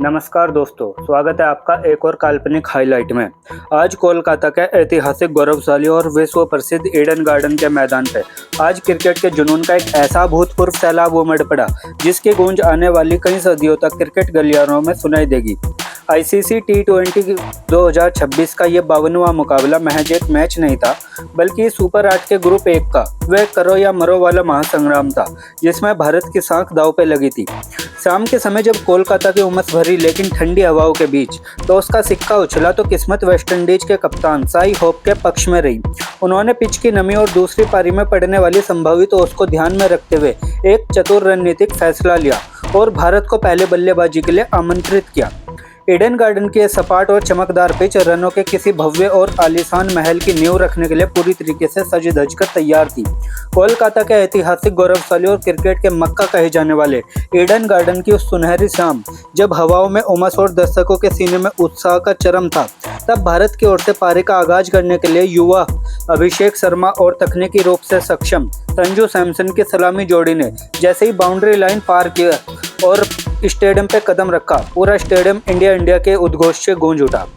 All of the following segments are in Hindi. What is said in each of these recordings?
नमस्कार दोस्तों, स्वागत है आपका एक और काल्पनिक हाइलाइट में। आज कोलकाता के ऐतिहासिक, गौरवशाली और विश्व प्रसिद्ध ईडन गार्डन के मैदान पे आज क्रिकेट के जुनून का एक ऐसा भूतपूर्व सैलाब उमड़ पड़ा जिसकी गूंज आने वाली कई सदियों तक क्रिकेट गलियारों में सुनाई देगी। आईसीसी T20 2026 का ये 52वां मुकाबला महज एक मैच नहीं था, बल्कि सुपर 8 के ग्रुप 1 का वह करो या मरो वाला महासंग्राम था जिसमें भारत की साख दांव पे लगी थी। शाम के समय जब कोलकाता की उमस भरी लेकिन ठंडी हवाओं के बीच टॉस का सिक्का उछला तो किस्मत वेस्टइंडीज के कप्तान शाई होप के पक्ष में रही। उन्होंने पिच की नमी और दूसरी पारी में पड़ने वाली संभावित टॉस को ध्यान में रखते हुए एक चतुर रणनीतिक फैसला लिया और भारत को पहले बल्लेबाजी के लिए आमंत्रित किया। ईडन गार्डन की सपाट और चमकदार पिच रनों के किसी भव्य और आलीशान महल की नींव रखने के लिए पूरी तरीके से सज धज कर तैयार थी। कोलकाता के ऐतिहासिक, गौरवशाली और क्रिकेट के मक्का कहे जाने वाले ईडन गार्डन की उस सुनहरी शाम जब हवाओं में उमस और दर्शकों के सीने में उत्साह का चरम था, तब भारत की ओर से पारी का आगाज करने के लिए युवा अभिषेक शर्मा और तकनीकी रूप से सक्षम संजू सैमसन की सलामी जोड़ी ने जैसे ही बाउंड्री लाइन पार किया और स्टेडियम पे कदम रखा, पूरा स्टेडियम इंडिया इंडिया के उद्घोष से गूंज उठा।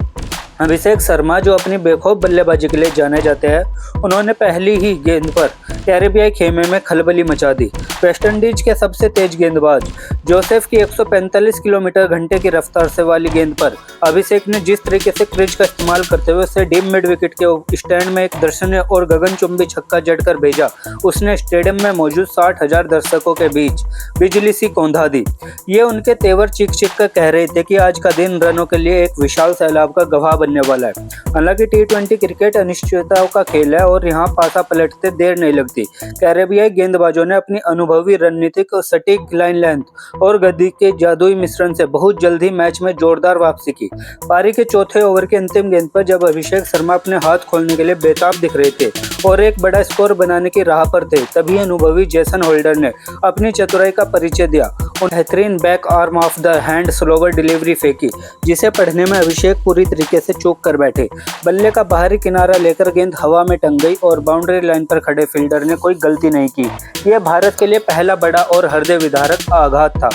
अभिषेक शर्मा, जो अपनी बेखौफ बल्लेबाजी के लिए जाने जाते हैं, उन्होंने पहली ही गेंद पर कैरेबियाई खेमे में खलबली मचा दी। वेस्टइंडीज के सबसे तेज गेंदबाज जोसेफ की 145 किलोमीटर घंटे की रफ्तार से वाली गेंद पर अभिषेक ने जिस तरीके से क्रिज का इस्तेमाल करते हुए उसे डीप मिड विकेट के स्टैंड में एक दर्शनीय और गगनचुंबी छक्का जड़कर भेजा, उसने स्टेडियम में मौजूद 60,000 दर्शकों के बीच बिजली सी कौंधा दी। ये उनके तेवर चीख चीख कर कह रहे थे कि आज का दिन रनों के लिए एक विशाल सैलाब का गवाह बनने वाला है। हालांकि T20 क्रिकेट अनिश्चितताओं का खेल है और यहाँ पासा पलटते देर नहीं लगती। कैरेबियाई गेंदबाजों ने अपनी अनुभवी रणनीतिक, सटीक लाइन लेंथ और गति के जादुई मिश्रण से बहुत जल्द ही मैच में जोरदार वापसी की। पारी के चौथे ओवर के अंतिम गेंद पर जब अभिषेक शर्मा अपने हाथ खोलने के लिए बेताब दिख रहे थे और एक बड़ा स्कोर बनाने की राह पर थे, तभी अनुभवी जेसन होल्डर ने अपनी चतुराई का परिचय दिया। बेहतरीन back arm of the hand slower delivery फेंकी, जिसे पढ़ने में अभिषेक पूरी तरीके से चूक कर बैठे। बल्ले का बाहरी किनारा लेकर गेंद हवा में टंग गई और बाउंड्री लाइन पर खड़े फील्डर ने कोई गलती नहीं की। यह भारत के लिए पहला बड़ा और हृदय विदारक आघात था।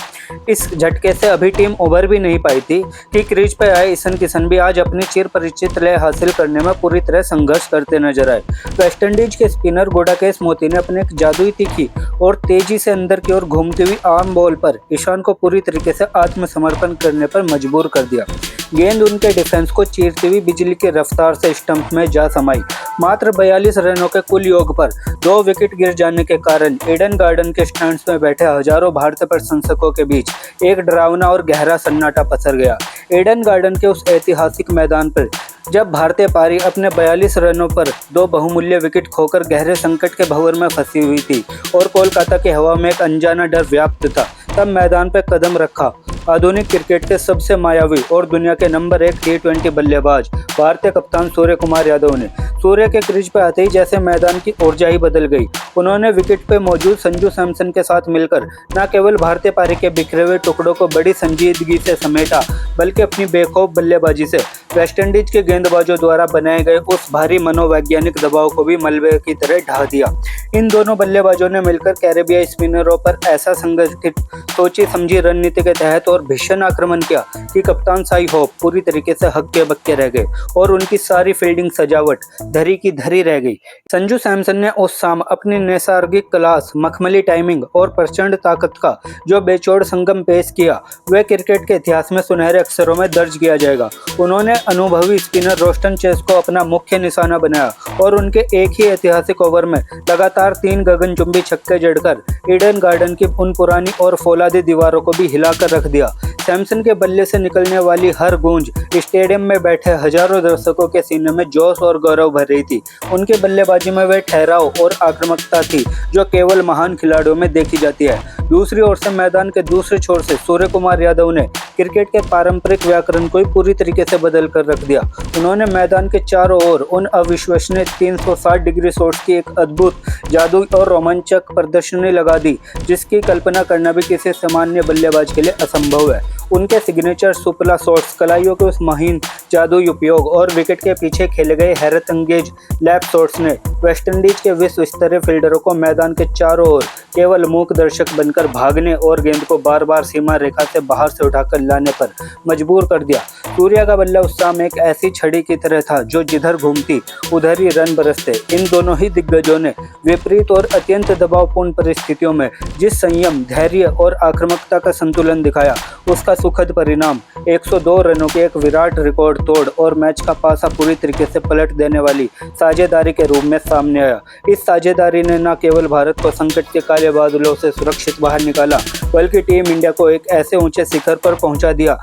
इस झटके से अभी टीम उभर भी नहीं पाई थी कि क्रीज पर आए ईशन किशन भी आज अपनी चिर परिचित लय हासिल करने में पूरी तरह संघर्ष करते नजर आए। वेस्टइंडीज के स्पिनर गुडाकेश मोती ने अपने एक जादुई तीखी और तेजी से अंदर की ओर घूमती हुई आर्म बॉल पर ईशान को पूरी तरीके से आत्मसमर्पण करने पर मजबूर कर दिया। गेंद उनके डिफेंस को चीरती हुई बिजली की रफ्तार से स्टंप में जा समाई। मात्र 42 रनों के कुल योग पर 2 विकेट गिर जाने के कारण ईडन गार्डन के स्टैंड्स में बैठे हजारों भारतीय प्रशंसकों के बीच एक डरावना और गहरा सन्नाटा पसर गया। ईडन गार्डन के उस ऐतिहासिक मैदान पर जब भारतीय पारी अपने 42 रनों पर 2 बहुमूल्य विकेट खोकर गहरे संकट के भंवर में फंसी हुई थी और कोलकाता की हवा में एक अनजाना डर व्याप्त था, तब मैदान पर कदम रखा आधुनिक क्रिकेट के सबसे मायावी और दुनिया के नंबर 1 T20 बल्लेबाज भारतीय कप्तान सूर्य कुमार यादव ने। सूर्य के क्रीज पर आते ही जैसे मैदान की ऊर्जा ही बदल गई। उन्होंने विकेट पर मौजूद संजू सैमसन के साथ मिलकर न केवल भारतीय पारी के बिखरे हुए टुकड़ों को बड़ी संजीदगी से समेटा, बल्कि अपनी बेखौफ बल्लेबाजी से वेस्टइंडीज के गेंदबाजों द्वारा बनाए गए उस भारी मनोवैज्ञानिक दबाव को भी मलबे की तरह ढहा दिया। इन दोनों बल्लेबाजों ने मिलकर कैरेबियाई स्पिनरों पर ऐसा संगठित, सोची समझी रणनीति के तहत और भीषण आक्रमण किया कि कप्तान शाई होप पूरी तरीके से हक्के बक्के रह गए और उनकी सारी फील्डिंग सजावट धरी की धरी रह गई। संजू सैमसन ने उस शाम अपनी नैसर्गिक क्लास, मखमली टाइमिंग और प्रचंड ताकत का जो बेजोड़ संगम पेश किया, वह क्रिकेट के इतिहास में सुनहरे अक्षरों में दर्ज किया जाएगा। उन्होंने अनुभवी स्पिनर रोस्टन चेस को अपना मुख्य निशाना बनाया और उनके एक ही ऐतिहासिक ओवर में लगातार 3 गगनचुंबी छक्के जड़कर ईडन गार्डन की उन पुरानी और फौलादी दीवारों को भी हिलाकर रख दिया। सैमसन के बल्ले से निकलने वाली हर गूंज स्टेडियम में बैठे हजारों दर्शकों के सीने में जोश और गौरव भर रही थी। उनके बल्लेबाजी में वह ठहराव और आक्रामकता थी जो केवल महान खिलाड़ियों में देखी जाती है। दूसरी ओर से मैदान के दूसरे छोर से सूर्य कुमार यादव ने क्रिकेट के पारंपरिक व्याकरण को पूरी तरीके से बदल कर रख दिया। उन्होंने मैदान के चारों ओर उन अविश्वसनीय 360 डिग्री शॉट्स की एक अद्भुत, जादुई और रोमांचक प्रदर्शनी लगा दी जिसकी कल्पना करना भी किसी सामान्य बल्लेबाज के लिए असंभव है। उनके सिग्नेचर सुपला शॉट्स, कलाइयों के उस महीन जादुई उपयोग और विकेट के पीछे खेले गए हैरतअंगेज लैप शॉट्स ने वेस्टइंडीज के विश्व स्तरीय फील्डरों को मैदान के चारों ओर केवल मूक दर्शक बनकर भागने और गेंद को बार बार सीमा रेखा से बाहर से उठाकर लाने पर मजबूर कर दिया। सूर्या का बल्ला उस शाम एक ऐसी छड़ी की तरह था जो जिधर घूमती उधर ही रन बरसते। इन दोनों ही दिग्गजों ने विपरीत और अत्यंत दबावपूर्ण परिस्थितियों में जिस संयम, धैर्य और आक्रामकता का संतुलन दिखाया, उसका सुखद परिणाम 102 रनों के एक विराट रिकॉर्ड तोड़ और मैच का पासा पूरी तरीके से पलट देने वाली साझेदारी के रूप में सामने आया। इस साझेदारी ने न केवल भारत को संकट के काले बादलों से सुरक्षित बाहर निकाला, बल्कि टीम इंडिया को एक ऐसे ऊंचे शिखर पर पहुंचा दिया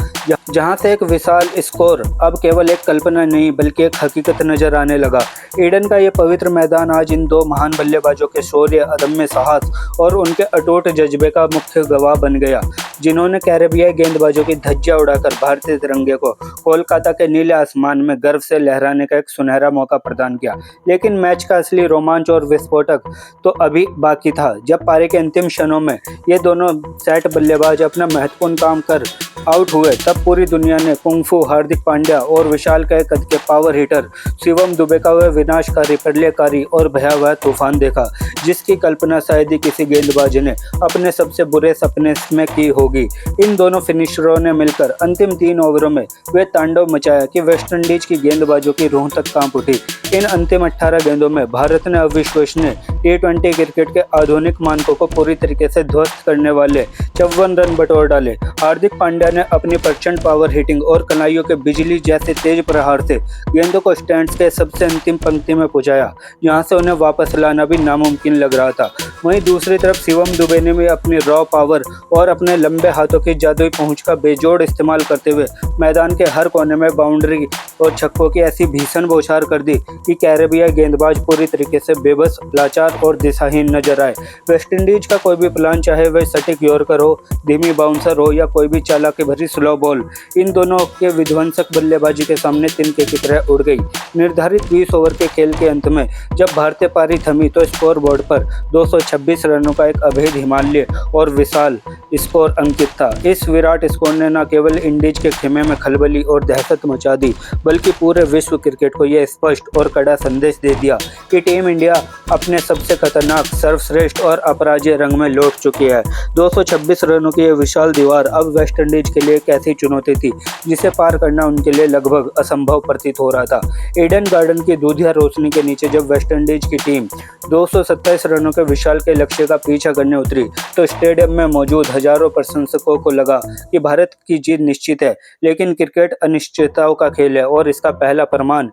जहां से एक विशाल स्कोर अब केवल एक कल्पना नहीं बल्कि एक हकीकत नजर आने लगा। ईडन का ये पवित्र मैदान आज इन दो महान बल्लेबाजों के शौर्य, अदम्य साहस और उनके अटूट जज्बे का मुख्य गवाह बन गया, जिन्होंने कैरेबियाई गेंदबाजों की धज्जियां उड़ाकर भारतीय तिरंगे को कोलकाता के नीले आसमान में गर्व से लहराने का एक सुनहरा मौका प्रदान किया। लेकिन मैच का असली रोमांच और विस्फोटक तो अभी बाकी था। जब पारी के अंतिम क्षणों में ये दोनों सेट बल्लेबाज अपना महत्वपूर्ण काम कर आउट हुए, तब पूरी दुनिया ने कुंग-फू हार्दिक पांड्या और विशालकाय कद के पावर हिटर शिवम दुबे का वह विनाशकारी, प्रलयकारी और भयावह तूफान देखा, जिसकी कल्पना शायद ही किसी गेंदबाज ने अपने सबसे बुरे सपने में की होगी। इन दोनों फिनिशरों ने मिलकर अंतिम 3 ओवरों में वे तांडव मचाया कि वेस्टइंडीज की गेंदबाजों की रूह तक कांप उठी। इन अंतिम 18 गेंदों में भारत ने अविश्वसनीय T20 क्रिकेट के आधुनिक मानकों को पूरी तरीके से ध्वस्त करने वाले 54 रन बटोर डाले। हार्दिक पांड्या ने अपनी प्रचंड पावर हिटिंग और कलाइयों के बिजली जैसे तेज प्रहार से गेंदों को स्टैंड्स के सबसे अंतिम पंक्ति में पहुंचाया, जहां से उन्हें वापस लाना भी नामुमकिन लग रहा था। वहीं दूसरी तरफ शिवम दुबे ने भी अपनी रॉ पावर और अपने लंबे हाथों की जादुई पहुंच का बेजोड़ इस्तेमाल करते हुए मैदान के हर कोने में बाउंड्री और छक्कों की ऐसी भीषण बौछार कर दी कि कैरेबियाई गेंदबाज पूरी तरीके से बेबस, लाचार और दिशाहीन नजर आए। वेस्टइंडीज का कोई भी प्लान, चाहे वह सटीक यॉर्कर हो, धीमी बाउंसर हो या कोई भी चालाकी भरी स्लो बॉल, इन दोनों के विध्वंसक बल्लेबाजी के सामने तिनके की तरह उड़ गई। निर्धारित 20 ओवर के खेल के अंत में जब भारतीय पारी थमी तो स्कोर बोर्ड पर 226 रनों का एक अभेद हिमालय और विशाल स्कोर अंकित था। इस विराट स्कोर ने न केवल इंडीज के खेमे में खलबली और दहशत मचा दी, बल्कि पूरे विश्व क्रिकेट को यह स्पष्ट और कड़ा संदेश दे दिया कि टीम इंडिया अपने सबसे खतरनाक, सर्वश्रेष्ठ और अपराजेय रंग में लौट चुकी है। 226 रनों की यह विशाल दीवार अब वेस्टइंडीज के लिए एक ऐसी चुनौती थी जिसे पार करना उनके लिए लगभग असंभव प्रतीत हो रहा था। ईडन गार्डन की दूधिया रोशनी के नीचे जब वेस्टइंडीज की टीम 227 रनों के विशाल के लक्ष्य का पीछा करने उतरी, तो स्टेडियम में मौजूद हजारों प्रशंसकों को लगा कि भारत की जीत निश्चित है। लेकिन क्रिकेट अनिश्चितताओं का खेल है और इसका पहला प्रमाण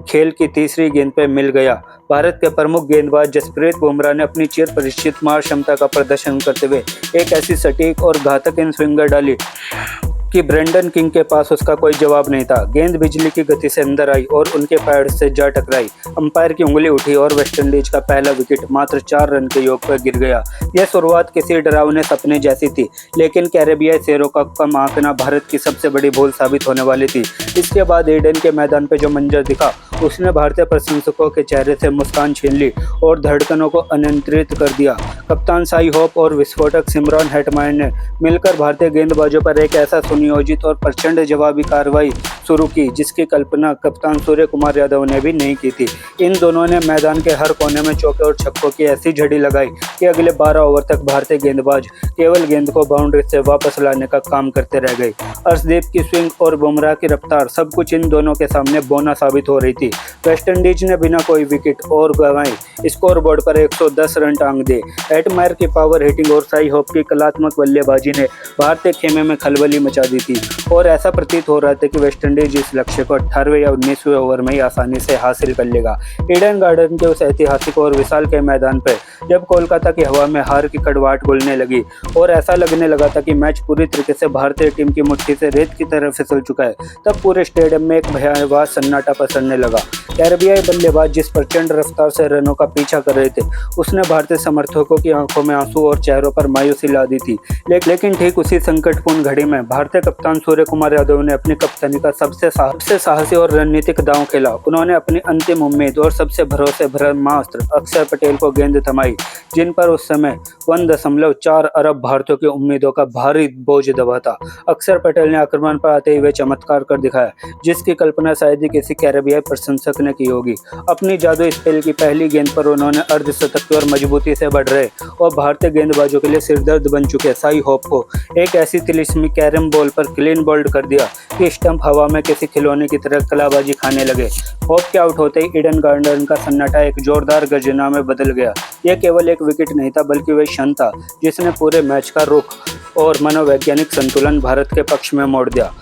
खेल की तीसरी गेंद पर मिल गया। भारत के प्रमुख गेंदबाज जसप्रीत बुमराह ने अपनी चिर परिचित मार क्षमता का प्रदर्शन करते हुए एक ऐसी सटीक और घातक इन स्विंगर डाली कि ब्रेंडन किंग के पास उसका कोई जवाब नहीं था। गेंद बिजली की गति से अंदर आई और उनके पैड से जा टकराई। अंपायर की उंगली उठी और वेस्टइंडीज का पहला विकेट मात्र 4 रन के योग पर गिर गया। यह शुरुआत किसी डरावने सपने जैसी थी, लेकिन कैरेबियाई शेरों का कम आंकना भारत की सबसे बड़ी भूल साबित होने वाली थी। इसके बाद ईडन के मैदान पर जो मंजर दिखा, उसने भारतीय प्रशंसकों के चेहरे से मुस्कान छीन ली और धड़कनों को अनियंत्रित कर दिया। कप्तान शाई होप और विस्फोटक सिमरन हेटमायर ने मिलकर भारतीय गेंदबाजों पर एक ऐसा सुनियोजित और प्रचंड जवाबी कार्रवाई शुरू की जिसकी कल्पना कप्तान सूर्य कुमार यादव ने भी नहीं की थी। इन दोनों ने मैदान के हर कोने में चौके और छक्कों की ऐसी झड़ी लगाई कि अगले 12 ओवर तक भारतीय गेंदबाज केवल गेंद को बाउंड्री से वापस लाने का काम करते रह गए। अर्शदीप की स्विंग और बुमराह की रफ्तार सब कुछ इन दोनों के सामने बोना साबित हो रही थी। वेस्टइंडीज ने बिना कोई विकेट और गंवाए स्कोर बोर्ड पर 110 रन टांग दिए। हेटमायर की पावर हिटिंग और शाई होप की कलात्मक बल्लेबाजी ने भारतीय खेमे में खलबली मचा दी थी और ऐसा प्रतीत हो रहा था कि वेस्टइंडीज इस लक्ष्य को 18वें या 19वें ओवर में ही आसानी से हासिल कर लेगा। ईडन गार्डन के उस ऐतिहासिक और विशाल के मैदान पर जब कोलकाता की हवा में हार की कड़वाहट घुलने लगी और ऐसा लगने लगा था कि मैच पूरी तरीके से भारतीय टीम की मुट्ठी से रेत की तरह फिसल चुका है, तब पूरे स्टेडियम में एक भयावह सन्नाटा पसरने लगा। कैरेबियाई बल्लेबाज जिस प्रचंड रफ्तार से रनों का पीछा कर रहे थे, उसने भारतीय समर्थकों की आंखों में आंसू और चेहरों पर मायूसी ला दी थी। लेकिन ठीक उसी संकटपूर्ण घड़ी में भारतीय कप्तान सूर्य कुमार यादव ने अपनी कप्तानी का सबसे साहसी और रणनीतिक दांव खेला। उन्होंने अपनी अंतिम उम्मीद और सबसे भरोसे ब्रह्मास्त्र अक्षर पटेल को गेंद थमाई, जिन पर उस समय 1.4 अरब भारतीयों की उम्मीदों का भारी बोझ दबा था। अक्षर पटेल ने आक्रमण पर आते हुए चमत्कार कर दिखाया, जिसकी कल्पना शायद ही किसी कैरेबियाई प्रशंसक ने की होगी। अपनी जादुई स्पेल की पहली गेंद पर उन्होंने अर्धशतक की ओर मजबूती से बढ़ रहे और भारतीय गेंदबाजों के लिए सिरदर्द बन चुके शाई होप को एक ऐसी तिलिस्मी कैरम बॉल पर क्लीन बोल्ड कर दिया कि स्टंप हवा में किसी खिलौने की तरह कलाबाजी खाने लगे। होप के आउट होते ही ईडन गार्डन का सन्नाटा एक जोरदार गर्जना में बदल गया। यह केवल एक विकेट नहीं था, बल्कि वह क्षण था जिसने पूरे मैच का रुख और मनोवैज्ञानिक संतुलन भारत के पक्ष में मोड़ दिया।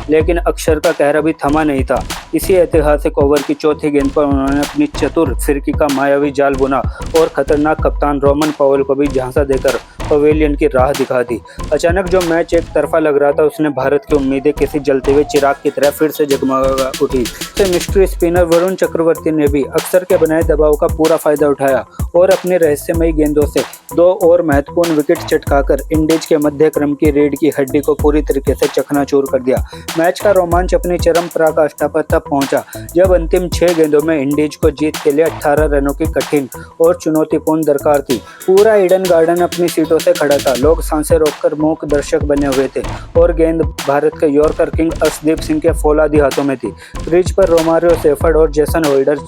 लेकिन अक्षर का कहर अभी थमा नहीं था। इसी ऐतिहासिक ओवर की चौथी गेंद पर उन्होंने अपनी चतुर फिरकी का मायावी जाल बुना और खतरनाक कप्तान रोमन पॉवेल को भी झांसा देकर पवेलियन की राह दिखा दी। अचानक जो मैच एक तरफा लग रहा था, उसने भारत की उम्मीदें किसी जलते हुए चिराग की तरह फिर से जगमगा उठी। मिस्ट्री स्पिनर वरुण चक्रवर्ती ने भी अक्षर के बनाए दबाव का पूरा फायदा उठाया और अपनी रहस्यमयी गेंदों से 2 और महत्वपूर्ण विकेट चटकाकर इंडीज के मध्य क्रम की रीढ़ की हड्डी को पूरी तरीके से चकनाचूर कर दिया। मैच का रोमांच अपनी चरम पराकाष्ठा पर तब पहुंचा जब अंतिम 6 गेंदों में इंडीज को जीत के लिए 18 रनों की कठिन और चुनौतीपूर्ण दरकार थी। पूरा ईडन गार्डन अपनी सीटों से खड़ा था। लोग सांसें रोककर मूक दर्शक बने हुए थे और गेंद भारत के यॉर्कर किंग अर्शदीप सिंह के फौलादी हाथों में थी। क्रीज पर रोमारियो सेफर्ड और जेसन होल्डर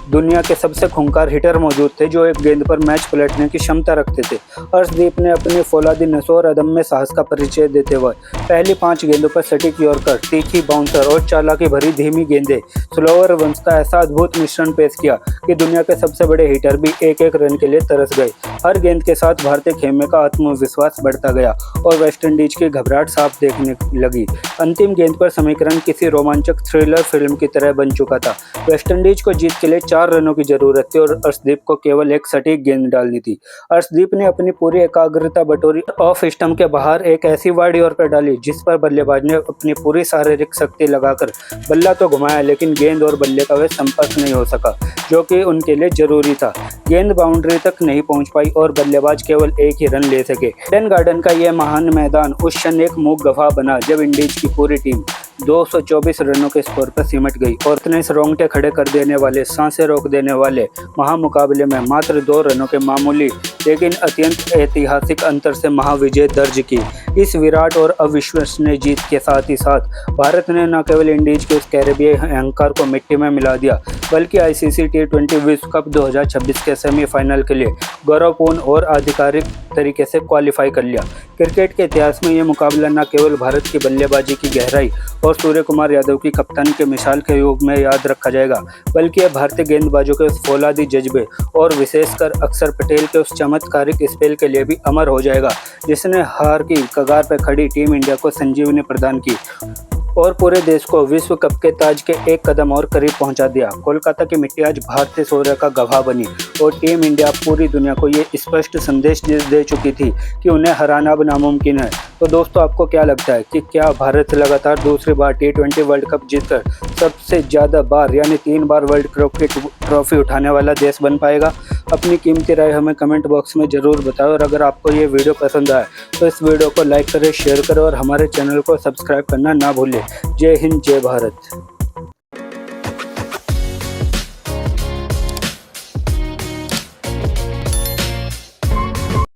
दुनिया के सबसे खूंखार हिटर मौजूद थे, जो एक गेंद पर मैच पलटने की क्षमता रखते थे। अर्शदीप ने अपनी फौलादी नसों और अदम्य साहस का परिचय देते हुए पहली 5 गेंदों पर सटीक यॉर्कर, तीखी बाउंसर और चालाकी भरी धीमी गेंदें स्लोअर वंश का ऐसा अद्भुत मिश्रण पेश किया कि दुनिया के सबसे बड़े हिटर भी एक रन के लिए तरस गए। हर गेंद के साथ भारतीय खेमे का आत्मविश्वास बढ़ता गया और वेस्टइंडीज की घबराहट साफ देखने लगी। अंतिम गेंद पर समीकरण किसी रोमांचक थ्रिलर फिल्म की तरह बन चुका था। वेस्टइंडीज को जीत के लिए 4 रनों की जरूरत थी और अर्शदीप को केवल एक सटीक गेंद डालनी थी। अर्शदीप ने अपनी पूरी एकाग्रता बटोरी, ऑफ स्टंप के बाहर एक ऐसी वाइड यॉर्कर डाली जिस पर बल्लेबाज ने अपनी पूरी शारीरिक शक्ति लगाकर बल्ला तो घुमाया, लेकिन गेंद और बल्ले का वे संपर्क नहीं हो सका, जो कि उनके लिए जरूरी था। गेंद बाउंड्री तक नहीं पहुंच पाई और बल्लेबाज केवल एक ही रन ले सके। ईडन गार्डन का यह महान मैदान उस क्षण एक मूक गवाह बना जब इंडीज की पूरी टीम 224 रनों के स्कोर पर सिमट गई और इतने रोंगटे खड़े कर देने वाले, सांसें रोक देने वाले महामुकाबले में मात्र 2 रनों के मामूली लेकिन अत्यंत ऐतिहासिक अंतर से महाविजय दर्ज की। इस विराट और अविश्वसनीय जीत के साथ ही साथ भारत ने न केवल इंडीज के उस कैरेबियाई अहंकार को मिट्टी में मिला दिया, बल्कि आईसीसी T20 विश्व कप 2026 के सेमीफाइनल के लिए गौरवपूर्ण और आधिकारिक तरीके से क्वालिफाई कर लिया। क्रिकेट के इतिहास में यह मुकाबला न केवल भारत की बल्लेबाजी की गहराई और सूर्य कुमार यादव की कप्तानी के मिसाल के रूप में याद रखा जाएगा, बल्कि यह भारतीय गेंदबाजों के उस फौलादी जज्बे और विशेषकर अक्षर पटेल के उस चमत्कारिक स्पेल के लिए भी अमर हो जाएगा, जिसने हार की कगार पर खड़ी टीम इंडिया को संजीवनी प्रदान की और पूरे देश को विश्व कप के ताज के एक कदम और करीब पहुंचा दिया। कोलकाता की मिट्टी आज भारतीय शौर्य का गवाह बनी और टीम इंडिया पूरी दुनिया को ये स्पष्ट संदेश दे चुकी थी कि उन्हें हराना अब नामुमकिन है। तो दोस्तों, आपको क्या लगता है कि क्या भारत लगातार दूसरी बार T20 वर्ल्ड कप जीतकर सबसे ज़्यादा बार यानी 3 बार वर्ल्ड कप की ट्रॉफी उठाने वाला देश बन पाएगा? अपनी कीमती राय हमें कमेंट बॉक्स में ज़रूर बताएं और अगर आपको ये वीडियो पसंद आए तो इस वीडियो को लाइक करें, शेयर करें और हमारे चैनल को सब्सक्राइब करना ना भूलें। जय हिंद, जय भारत।